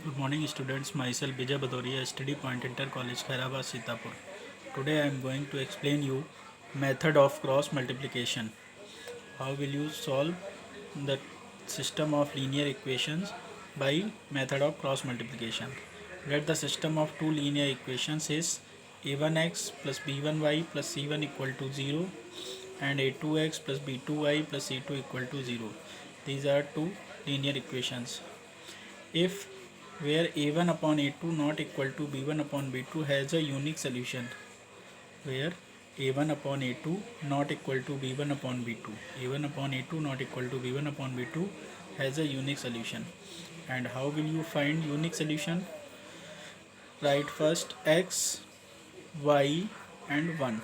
Good morning students, myself Bijay Badoria, Study Point Inter College Khairabad Sitapur. Today I am going to explain you method of cross multiplication. How will you solve the system of linear equations by method of cross multiplication? Let the system of two linear equations is a1x plus b1y plus c1 equal to 0 and a2x plus b2y plus c2 equal to 0. These are two linear equations. If where a1 upon a2 not equal to b1 upon b2 has a unique solution, where a1 upon a2 not equal to b1 upon b2, a1 upon a2 not equal to b1 upon b2 has a unique solution. And how will you find unique solution? Write first x, y and 1.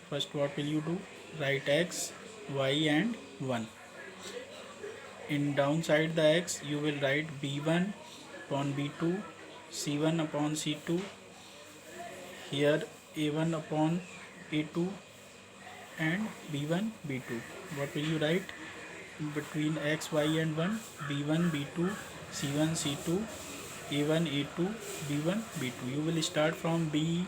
First what will you do? Write x, y and 1. In downside the x you will write b1 upon b2, c1 upon c2, here a1 upon a2 and b1 b2. What will you write between x, y and 1? b1 b2 c1 c2 a1 a2 b1 b2. You will start from b1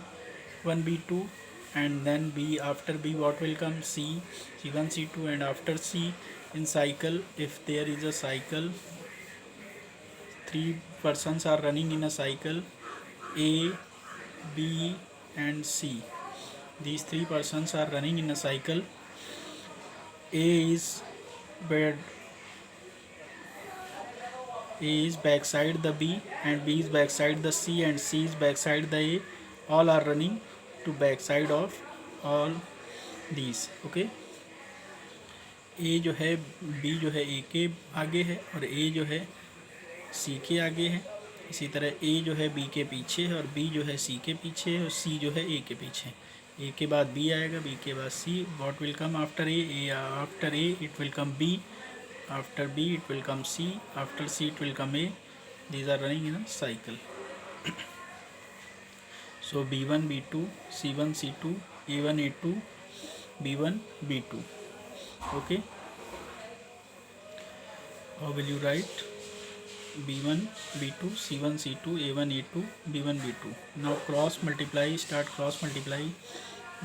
b2 and then b. After b what will come? c, c1 c2, and after c in cycle, if there is a cycle, three persons are running in a cycle, a, b and c. These three persons are running in a cycle. A is bed A is backside the B and B is backside the C and C is backside the A. All are running to backside of all these. Okay. A जो है B जो है A के आगे है और A जो है C के आगे है. इसी तरह A जो है B के पीछे है और B जो है C के पीछे है और C जो है A के पीछे. A के बाद B आएगा, B के बाद C. What will come after A? After A it will come B. After B it will come C. After C it will come A. These are running in a cycle. So B1 B2 C1 C2 A1 A2 B1 B2. Okay. How will you write? B1 B2 C1 C2 A1 A2 B1 B2. Now cross multiply. Start cross multiply.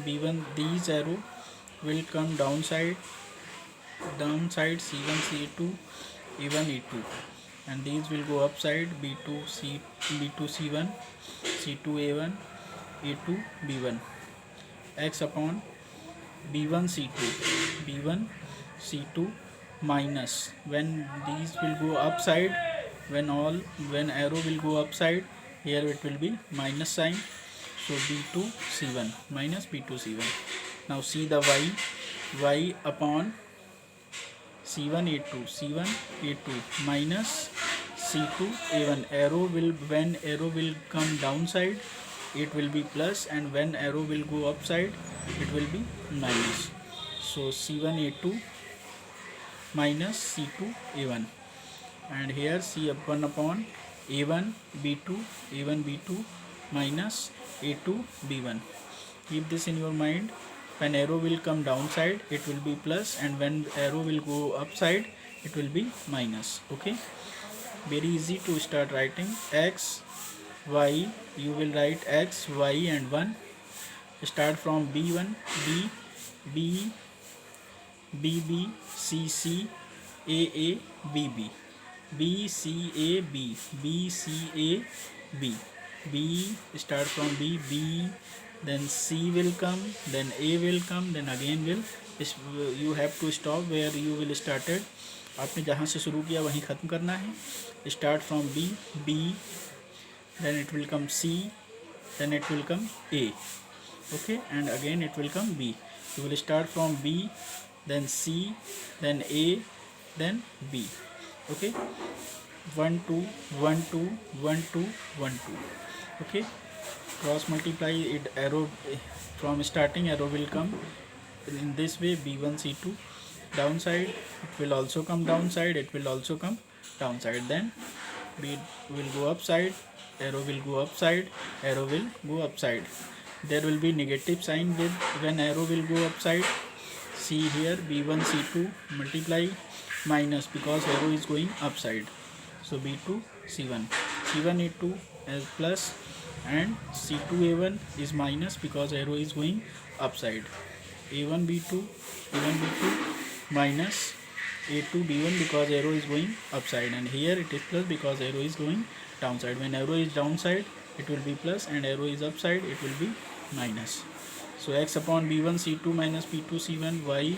B1, these arrow will come downside C1 C2 A1 A2, and these will go upside B2 C1 C2 A1 A2 B1. X upon B1 C2 minus, when these will go upside, when arrow will go upside, here it will be minus sign. So B2 C1 minus B2 C1. Now see the y upon C1 A2 minus C2 A1. When arrow will come downside, it will be plus, and when arrow will go upside, it will be minus. So C1 A2 minus C2 A1, and here C1 upon A1 B2 minus A2 B1. Keep this in your mind. When arrow will come downside, it will be plus, and when arrow will go upside, it will be minus. Okay, very easy to start writing. X, y, you will write x, y and 1. Start from B1 B B C C A B B B C A B B C A B B. Start from B, then C will come, then A will come, then again will. You have to stop where you will started. आपने जहाँ से शुरू किया वहीं ख़त्म करना है. Start from B, then it will come C, then it will come A. Okay, and again it will come B. You will start from B, then C, then A, then B. Okay, 1 2 1 2 1 2 1 2. Okay, cross multiply it. Arrow from starting, arrow will come in this way. B1 C2 downside, it will also come downside, it will also come downside. Then B will go upside, arrow will go upside, arrow will go upside. There will be negative sign with when arrow will go upside. See here, B1 C2 multiply minus, because arrow is going upside. So B2 C1. C1 A2 as plus, and C2 A1 is minus because arrow is going upside. A1 B2 minus A2 B1 because arrow is going upside, and here it is plus because arrow is going downside. When arrow is downside it will be plus, and arrow is upside it will be minus. So x upon B1 C2 minus B2 C1, y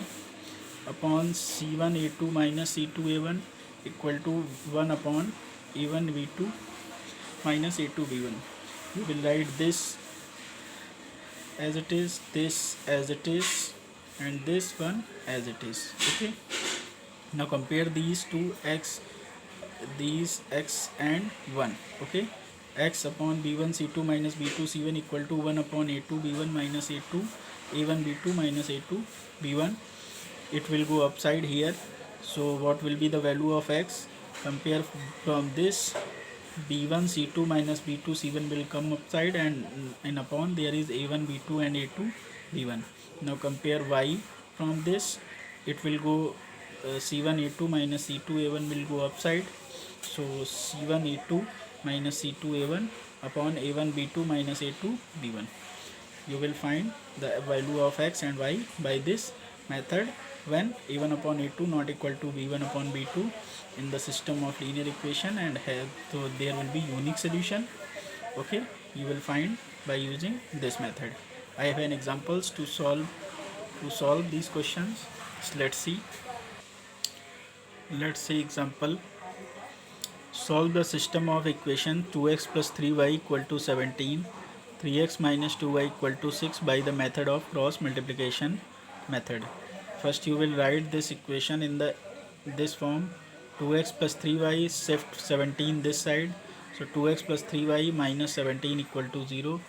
upon C1 A2 minus C2 A1 equal to 1 upon A1 B2 minus A2 B1. You will write this as it is, this as it is, and this one as it is. Okay. Now compare these two x, these x and 1. Okay. X upon B1 C2 minus B2 C1 equal to 1 upon A2 B1 minus A2 A1 B2 minus A2 B1. It will go upside here. So what will be the value of x? Compare from this, B1 C2 minus B2 C1 will come upside, and upon there is A1 B2 and A2 B1. Now compare y from this. It will go C1 A2 minus C2 A1 will go upside. So C1 A2 minus C2 A1 upon A1 B2 minus A2 B1. You will find the value of x and y by this method when A1 upon A2 not equal to B1 upon B2 in the system of linear equation, and so there will be unique solution. Okay, you will find by using this method. I have an examples to solve these questions. So let's see example. Solve the system of equation 2x plus 3y equal to 17, 3x minus 2y equal to 6 by the method of cross multiplication method. First you will write this equation in this form. 2x plus 3y, shift 17 this side. So 2x plus 3y minus 17 equal to 0,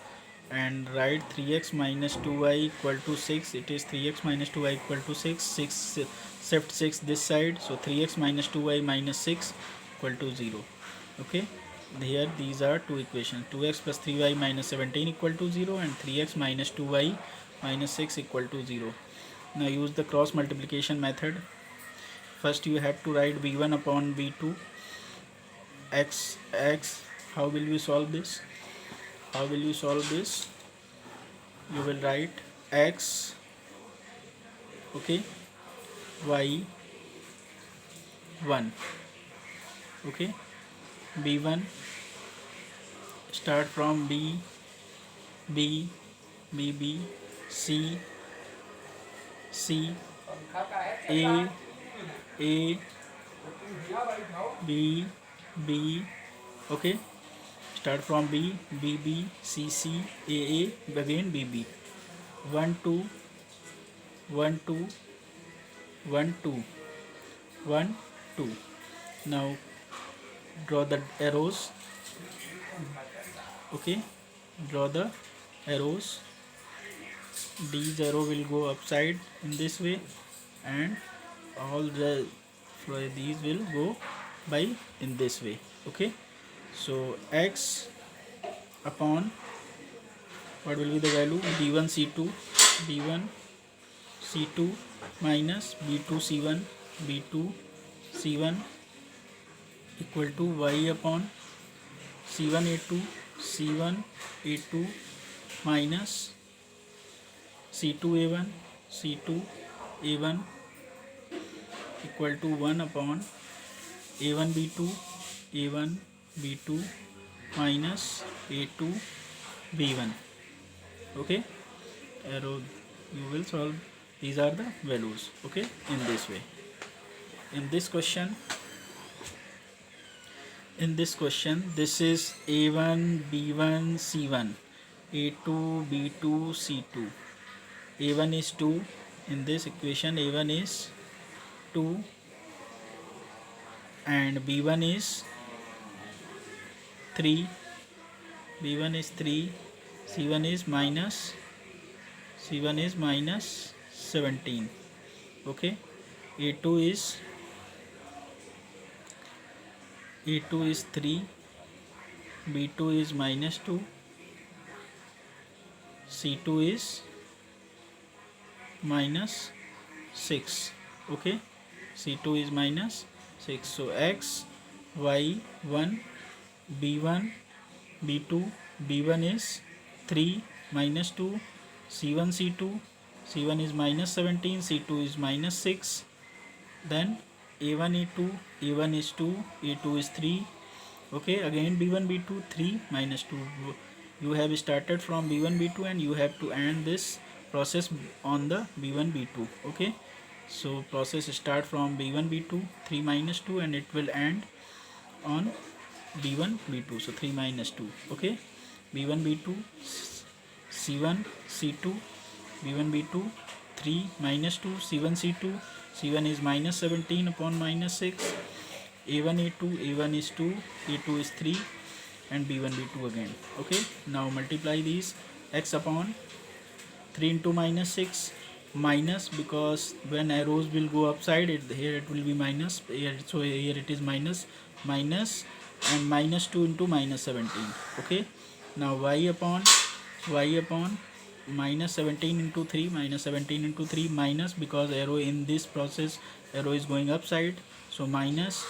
and write 3x minus 2y equal to 6. It is 3x minus 2y equal to 6. Shift 6 this side. So 3x minus 2y minus 6 equal to 0. Okay, here these are two equations. 2x plus 3y minus 17 equal to 0, and 3x minus 2y minus 6 equal to 0. Now use the cross multiplication method. First you have to write v1 upon v2 x. How will you solve this? You will write x, okay, y 1. Okay, b1 start from b, b, b, c, a, b, okay, start from b, c, a, again b, 1 2 1 2 1 2 1 2. Now draw the arrows. Okay, draw the arrows. These arrow will go upside in this way, and all these will go by in this way. Okay, so x upon, what will be the value? b1 c2 minus b2 c1 equal to y upon c1 a2 minus c2 a1 equal to 1 upon a1 b2 minus a2 b1. Okay, arrow you will solve. These are the values. Okay, in this way. In this question, this is a1 b1 c1, a2 b2 c2. a1 is 2 in this equation. a1 is 2 and b1 is 3. c1 is minus 17. Okay, a2 is 3, b2 is minus 2, c2 is minus 6. Okay, c2 is minus 6. So x, y 1 b1 b2 b1 is 3 minus 2 c1 c2 c1 is minus 17 c2 is minus 6. Then a1 a2 a1 is 2 a2 is 3. Okay, again b1 b2 3 minus 2. You have started from b1 b2 and you have to end this process on the b1 b2. Okay, so process start from b1 b2 3 minus 2 and it will end on b1 b2, so 3 minus 2. Okay, b1 b2 c1 c2 b1 b2 3 minus 2 c1 c2 c1 is minus 17 upon minus 6. a1 a2 a1 is 2 a2 is 3 and b1 b2 again. Okay, now multiply these. X upon 3 into minus 6 minus, because when arrows will go upside it, here it will be minus here, so here it is minus minus and minus 2 into minus 17. Okay, now y upon minus 17 into 3 minus 17 into 3 minus, because arrow in this process arrow is going upside, so minus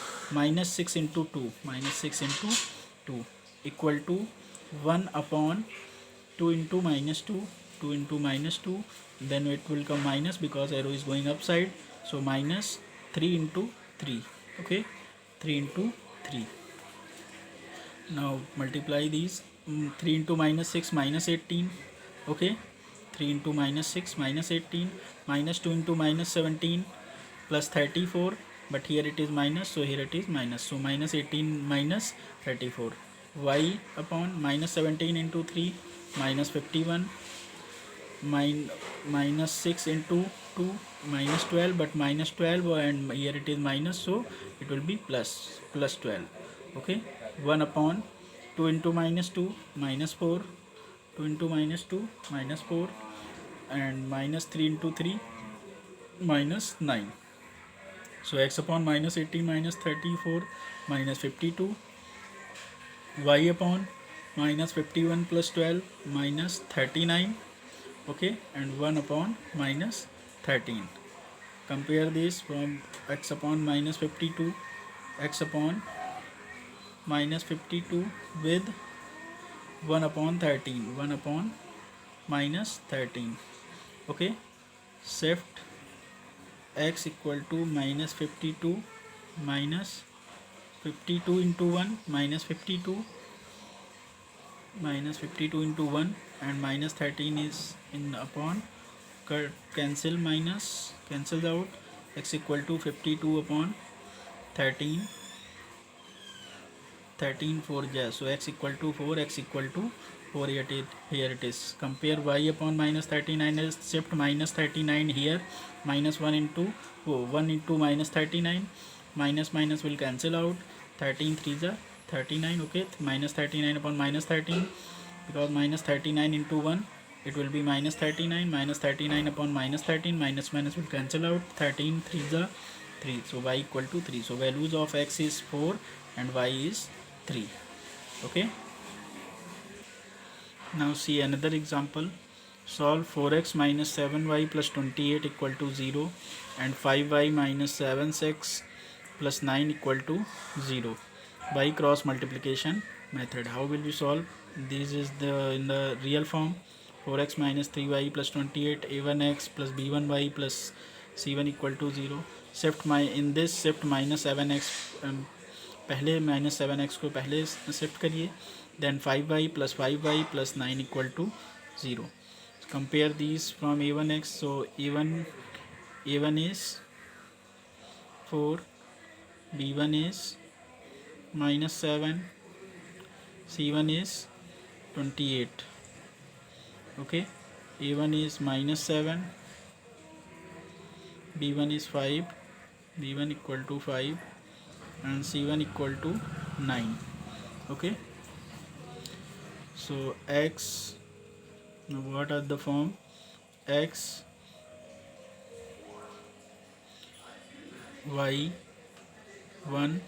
6 into 2 minus 6 into 2 equal to 1 upon 2 into minus 2 2 into minus 2, then it will come minus because arrow is going upside, so minus 3 into 3. Okay, 3 into 3. Now multiply these. 3 into minus 6 minus 18. Okay, 3 into minus 6 minus 18 minus 2 into minus 17 plus 34, but here it is minus, so here it is minus, so minus 18 minus 34. Y upon minus 17 into 3 minus 51 minus 6 into 2 minus 12, but minus 12 and here it is minus, so it will be plus 12. Okay, 1 upon 2 into minus 2 minus 4 2 into minus 2 minus 4 and minus 3 into 3 minus 9. So x upon minus 18 minus 34 minus 52, y upon minus 51 plus 12 minus 39. Okay, and 1 upon minus 13. Compare this from x upon minus 52, x upon minus 52 with 1 upon 13, 1 upon minus 13. Okay, shift x equal to minus 52 minus 52 into 1 minus 52 into 1 and minus 13 is in upon, cancel, minus cancels out, x equal to 52 upon 13 4 ja, so x equal to 4, x equal to 4, here it is. Compare y upon minus 39 is shift minus 39 here, minus 1 into 1 into minus 39, minus will cancel out, 13 3 ja 39. Okay, minus 39 upon minus 13, because minus 39 into 1 it will be minus 39, minus 39 upon minus 13, minus will cancel out, 13 3 ja 3, so y equal to 3. So values of x is 4 and y is 3. Okay, now see another example. Solve 4x minus 7y plus 28 equal to 0 and 5y minus 7x plus 9 equal to 0 by cross multiplication method. How will we solve? This is in the real form. 4x minus 3y plus 28 a1x plus b1y plus c1 equal to 0. Shift in this shift minus 7x, पहले minus 7x को पहले shift करिए, then 5y plus 9 equal to 0. Compare these from a1x, so a1 is 4, b1 is minus 7, c1 is 28. Okay, a1 is minus 7, b1 is 5, b1 equal to 5 and c1 equal to 9. Okay, so x, what are the form? X, y, 1,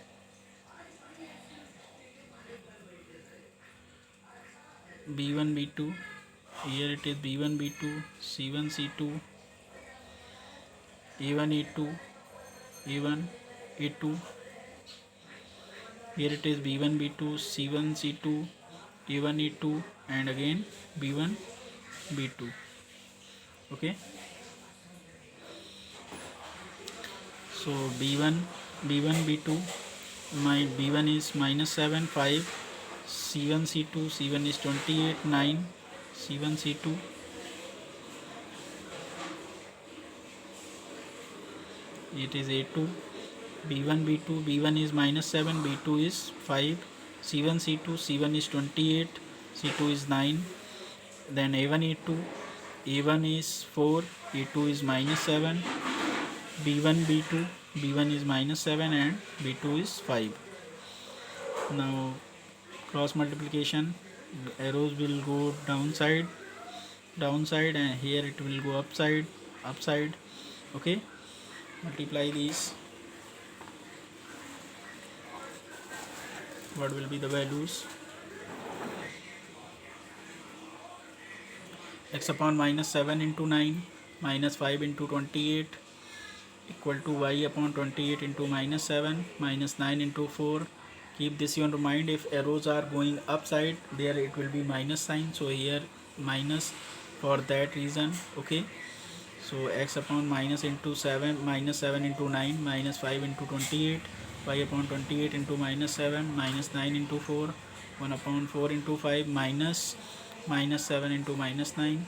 b1 b2, here it is b1 b2, c1 c2, a1 a2, a1 a2, Here it is b1 b2 c1 c2 a1 a2 and again b1 b2. Okay, so b1 b2, my b1 is -7 5, c1 c2, c1 is 28 9, c1 c2, it is a2, b1 b2, b1 is -7, b2 is 5, c1 c2, c1 is 28, c2 is 9, then a1 a2, a1 is 4, a2 is -7, b1 b2, b1 is -7 and b2 is 5. Now cross multiplication, arrows will go downside and here it will go upside. Okay, multiply these. What will be the values? X upon -7 into 9 -5 into 28 equal to y upon 28 into -7 -9 into 4. Keep this in your mind, if arrows are going upside, there it will be minus sign, so here minus for that reason. Okay, so x upon minus into 7 -7 into 9 -5 into 28, y upon 28 into -7 -9 into 4, 1 upon 4 into 5 -7 into -9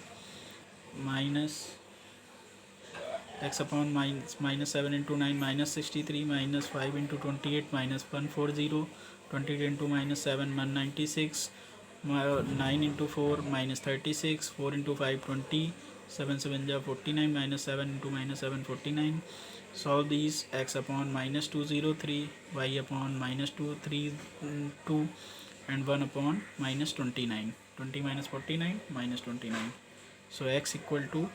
minus x upon -7 into 9 -63 -5 into 28 -140, 28 into -7 196, 9 into 4 -36, 4 into 5 20, 7 7 ja 49, -7 into -7 49. Solve these. X upon -203, y upon -232 and 1 upon -29. 20 minus 49 -29. So x equal to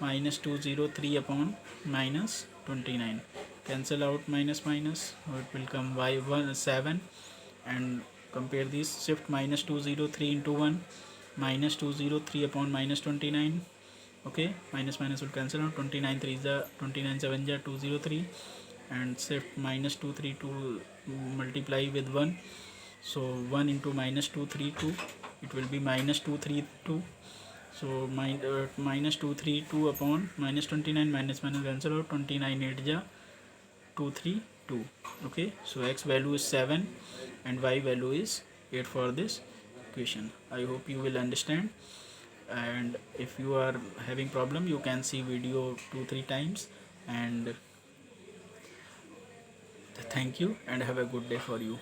-203 upon -29. Cancel out minus minus, or it will come y1 7, and compare this. Shift -203 into 1, -203 upon -29. Okay, minus minus will cancel out. 29 3 is 29 7 ja 203, and shift -23 to multiply with 1, so 1 into -232, it will be -232. So -232 upon -29, minus minus cancel out. 29 8 ja 232. Okay, so x value is 7 and y value is 8 for this equation. I hope you will understand, and if you are having problem, you can see video 2-3 times. And thank you and have a good day for you.